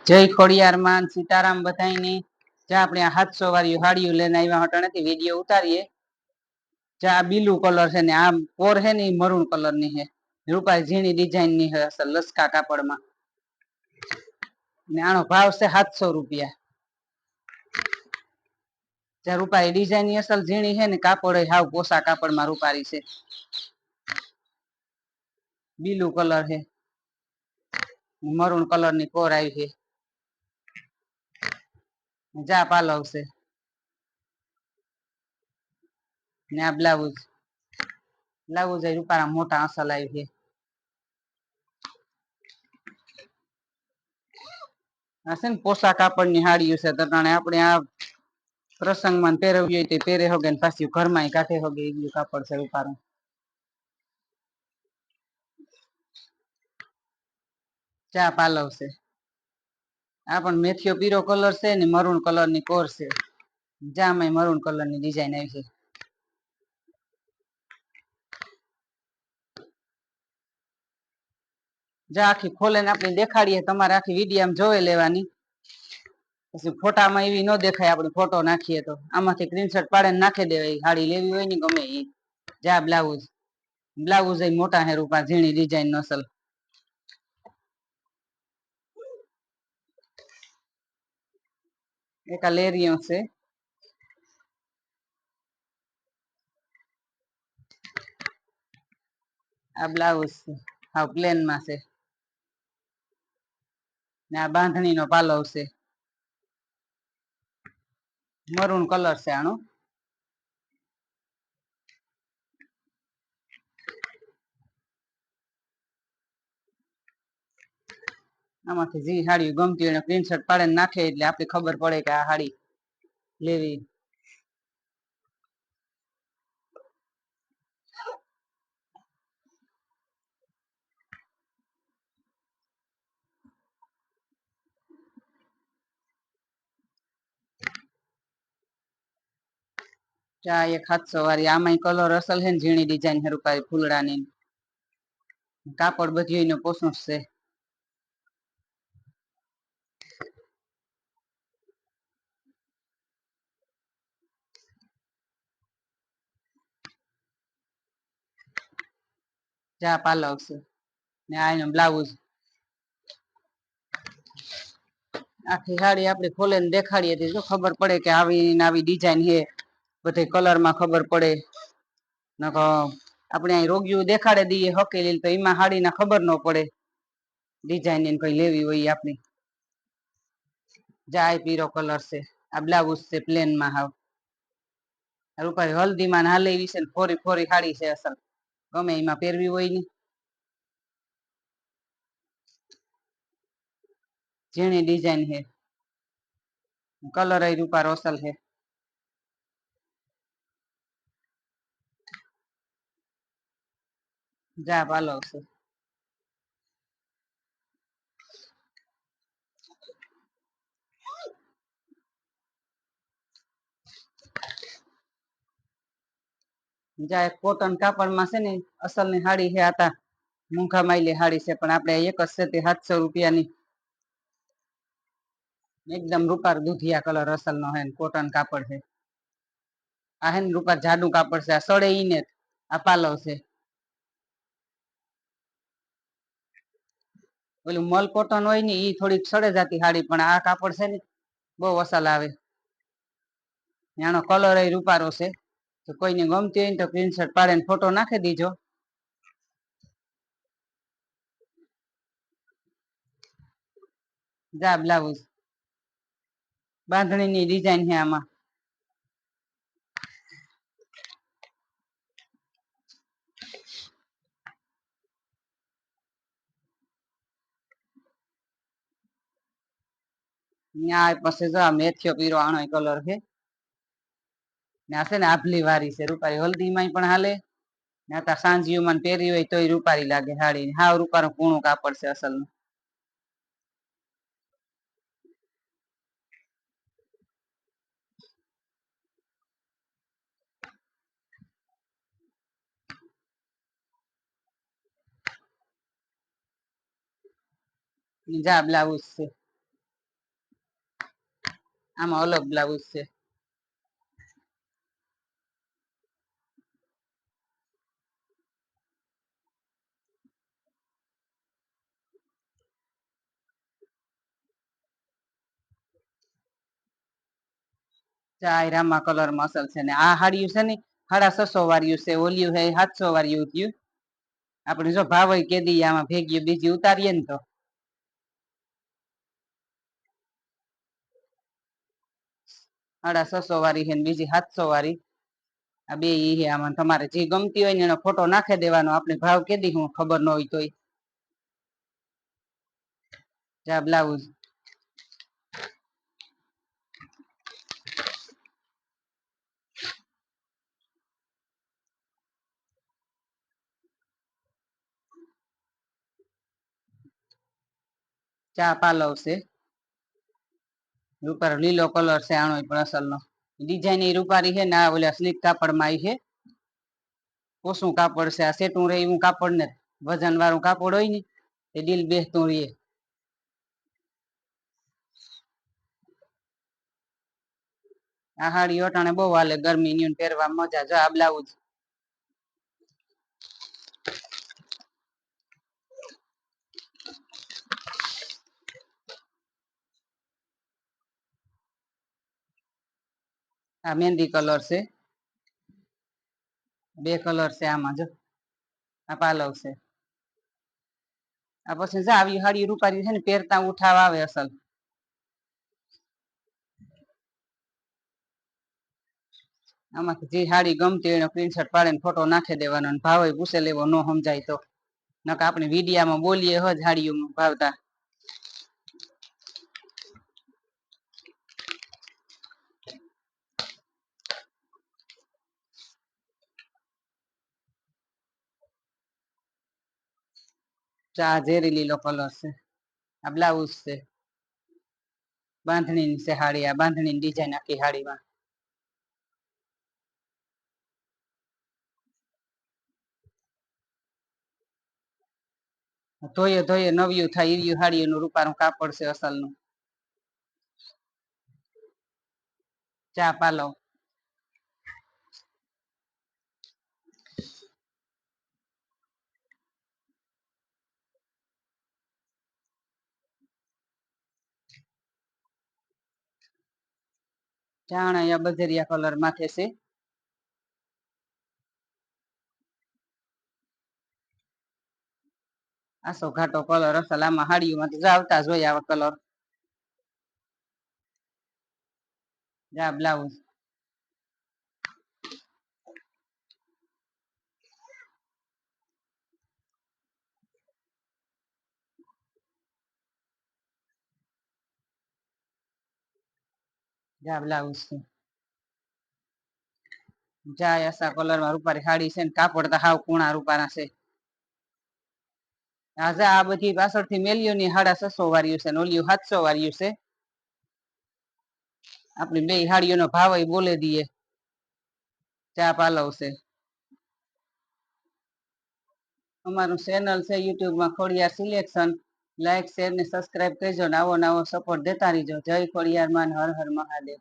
જય ખોડિયાર માં સીતારામ બધાની જા આપણે 700 વાળી હાડીઓ લઈને આવ્યા હતા નથી વિડીયો ઉતારીએ જા બીલુ કલર છે ને આ પોર છે ને મરૂન કલર ની છે રૂપાળી ઝીણી ડિઝાઇન ની છે અસલ લસકા કાપડમાં ને આનો ભાવ છે 700 રૂપિયા જા રૂપાળી ડિઝાઇન ની અસલ ઝીણી છે ને કાપડ હાવ પોસા કાપડમાં રૂપાળી છે બીલુ કલર છે મરૂન કલર ની પોર આવી છે જા પાલવ છે ને આ બ્લાઉઝ રૂપાળા મોટા અસલ આવી છે આ છે ને પોસા કાપડ ની હાડીઓ છે તટાણે આપણે આ પ્રસંગમાં પહેરવી હોય તે પહેરે હોગે ને પાછી ઘરમાં કાઢે હોગે એવું કાપડ છે રૂપાળું ચા પાલવ છે આ પણ મેથીયો પીરો કલર છે ને મરૂન કલર ની કોર છે જામાં મરૂન કલર ની ડિઝાઇન આવી છે જા આખી ખોલે ને આપણે દેખાડીએ તમારે આખી વિડીયો જોઈ લેવાની પછી ફોટામાં એવી ન દેખાય આપણે ફોટો નાખીએ તો આમાંથી સ્ક્રીનશોટ પાડીને નાખી દેવાય હાડી લેવી હોય ને ગમે એ જા બ્લાઉઝ એ મોટા હે રૂપા ઝીણી ડિઝાઇન નો અસલ એક લેરિયો છે આ બ્લાઉઝ હા પ્લેન માં છે ને આ બાંધણી નો પાલવ છે મરૂન કલર છે આનો આમાંથી જે હાડી ગમતી હોય સ્ક્રીનશોટ પાડીને નાખે એટલે આપણે ખબર પડે કે આ હાડી લેવી ચા એક 700 વાળી આમાં કલર અસલ છે ને ઝીણી ડિઝાઇન છે રૂપાળી ફૂલડાની કાપડ બધી એનો પોસું છે જા પાલવ છે ને આ એનો બ્લાઉઝ આખી સાડી આપણે ખોલે ને દેખાડીએ તો ખબર પડે કે આવી આવી ડિઝાઇન છે બધે કલર માં ખબર પડે નકો આપણે અહીં રોગિયું દેખાડે દઈએ હકેલી તો એમાં હાડી ના ખબર ન પડે ડિઝાઇન કઈ લેવી હોય આપણી જાય પીરો કલર છે આ બ્લાઉઝ છે પ્લેન માં હાવ રૂપાળી હલ્દી માં હાલે એવી છે ફોરી ફોરી હાડી છે અસલ ગમે એમાં પહેરવી હોય ને ઝીણી ડિઝાઇન છે કલર એ રૂપારો અસલ છે જા પાલવ છે જા કોટન કાપડ માં છે ને અસલ ની હાડી છે આતા મૂંઘા માયલી હાડી છે પણ આપણે એક જ છે તે 700 રૂપિયાની એકદમ રૂપાર દુધિયા કલર અસલ નો હે કોટન કાપડ છે આ હે રૂપાર જાડુ કાપડ છે આ સડે ઈને આ પાલવ છે પેલું મલ કોટન હોય ને ઈ થોડીક સડે જતી હાડી પણ આ કાપડ છે ને બહુ અસલ આવે આનો કલર એ રૂપારો છે તો કોઈને ગમતી હોય ને તો સ્ક્રીનશોટ પાડીને ફોટો નાખી દીજો જા બ્લાઉઝ બાંધણી ની ડિઝાઇન છે આમાં ત્યાં પછી જો મેથીયો પીરો આનો કલર છે ને આ છે ને આભલી વારી છે રૂપારી હલ્દી માં પણ હાલે ને આ સાંજીયું પહેરી હોય તોય રૂપારી લાગે હાડી હાવ રૂપારું કૂણું કાપડ છે અસલ નું જા બ્લાઉઝ છે આમાં અલગ બ્લાઉઝ છે. ચાય રામા કલર માં અસલ છે ને આ હાડિયું છે ને 650 વાળ્યું છે. ઓલિયું હે 700 વાળ્યું થયું. આપણે જો ભાવ કે દી આમાં ભેગી બીજી ઉતારીએ ને તો 650 વાળી છે ને બીજી 700 વાળી. આ બે ઈ હે. આમાં તમારે જે ગમતી હોય ને એનો ફોટો નાખી દેવાનો. આપણે ભાવ કે દી હું ખબર ન હોય તોય. જા બ્લાઉઝ ચા પાલવ છે. ઉપર લીલો કલર છે આનો પણ અસલ નો. ડિઝાઇન એ રૂપારી છે ને આ ઓલા સ્લીક કાપડ માં આવી છે. ઓછું કાપડ છે. આ સેટું રે એવું કાપડ ને વજન વાળું કાપડ હોય ને એ ડીલ બેસતું રહીએ. આ હાડી અટાણે બહુ હાલે ગરમી ની પહેરવા મજા. જો આ બ્લાઉઝ આ મહેંદી કલર છે. બે કલર છે આમાં જો. આ પાલવ છે. આ પછી આવી હાડી રૂપારી છે ને પહેરતા ઉઠાવ આવે અસલ. આમાંથી જે હાડી ગમતી હોય એનો સ્ક્રીનશોટ પાડીને ફોટો નાખી દેવાનો. ભાવ પૂછે લેવો ન સમજાય તો. નકર આપણે વિડીયામાં બોલીએ હજ હાડીઓમાં ભાવતા. ચા ઝેરી લીલો કલર છે. આ બ્લાઉઝ છે. બાંધણી છે હાડી. આ બાંધણી ડિઝાઇન આખી હાડીમાં. ધોયે ધોયે નવ્યું થાય એવી હાડીઓનું રૂપારું કાપડ છે અસલ નું. ચા પાલવ જાણા બજરિયા કલર માથે છે. આસો ઘાટો કલર અસલ. આમાં હાડીઓમાં તો આવતા જ હોય આવા કલર. જા બ્લાઉઝ જા બ્લાઉઝ છે. જાય આસા કલર માં રૂપારી હાડી છે ને કાપડ તો હાવ કુણા રૂપારા છે. આજે આ બધી પાછળથી મેલ્યોની 650 વાળ્યું છે ને ઓલિયું 700 વાળ્યું છે. આપણી બે હાડીઓનો ભાવ બોલે દઈએ. ચા પાલવ છે. અમારું ચેનલ છે યુટ્યુબમાં ખોડિયાર સિલેક્શન. લાઈક શેર ને સબસ્ક્રાઈબ કરજો. આવો નવો સપોર્ટ દેતા રહીજો. જય ખોડિયાર માં. હર હર મહાદેવ.